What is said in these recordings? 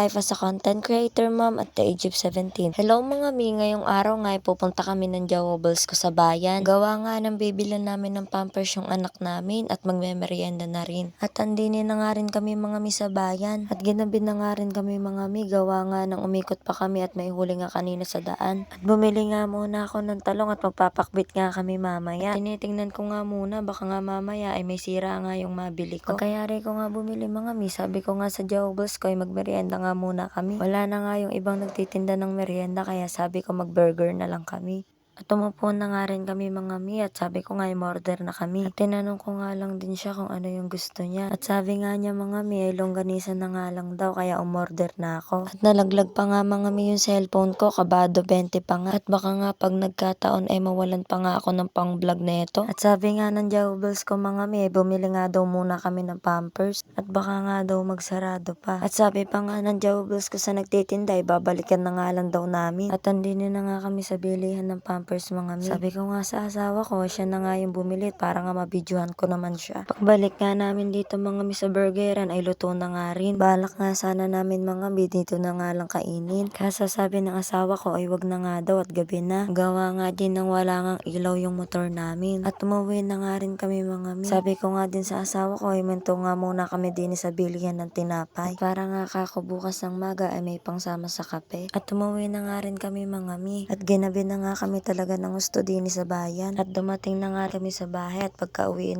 life as a content creator mom at the age of 17. Hello mga mi, ngayong araw nga ay pupunta kami ng Jowables ko sa bayan. Gawa nga ng bibilan namin ng pampers yung anak namin at magme-merienda na rin. At andinin na nga rin kami mga mi sa bayan. At ginabi na nga rin kami mga mi, gawa nga ng umikot pa kami at may huli nga kanina sa daan. At bumili nga muna ako ng talong at magpapakbit nga kami mamaya. Tinitingnan ko nga muna, baka nga mamaya ay may sira nga yung mabili ko. Pagkayari ko nga bumili mga mi, sabi ko nga sa Jowables ko ay magmerienda nga muna kami. Wala na nga yung ibang nagtitinda ng merienda kaya sabi ko mag-burger na lang kami. At umupo na nga rin kami mga mi at sabi ko nga i-order na kami. At tinanong ko nga lang din siya kung ano yung gusto niya. At sabi nga niya mga mi ay longganisa na nga lang daw kaya umorder na ako. At nalaglag pa nga mga mi yung cellphone ko, kabado 20 pa nga. At baka nga pag nagkataon ay mawalan pa nga ako ng pang vlog na ito. At sabi nga ng Jowables ko mga mi ay bumili nga daw muna kami ng pampers. At baka nga daw magsarado pa. At sabi pa nga ng Jowables ko sa nagtitinda ay babalikan na nga lang daw namin. At andinin na nga kami sa bilihan ng pampers mga mi. Sabi ko nga sa asawa ko, siya na nga yung bumili para nga mabidyohan ko naman siya. Pagbalik nga namin dito mga mi sa burgeran ay luto na nga rin. Balak nga sana namin mga mi dito na nga lang kainin. Kasa sabi ng asawa ko ay wag na nga daw at gabi na. Gawa nga din ng wala ngang ilaw yung motor namin. At umuwi na nga rin kami mga mi. Sabi ko nga din sa asawa ko ay minto nga muna kami din sa bilihan ng tinapay. At para nga kako bukas ng maga ay may pangsama sa kape. At umuwi na nga rin kami mga mi. At ginabi na nga kami talaga ng gusto din sa bayan. At dumating na nga kami sa bahay at pagka-uwi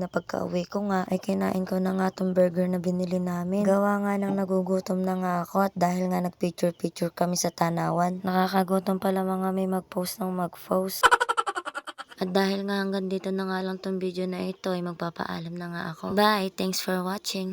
ko nga ay kinain ko na nga tong burger na binili namin. Gawa nga nang nagugutom na nga ako at dahil nga nagpicture-picture kami sa tanawan. Nakakagutom pala mga may mag-post ng mag-post. At dahil nga hanggang dito na nga lang tong video na ito ay magpapaalam na nga ako. Bye! Thanks for watching!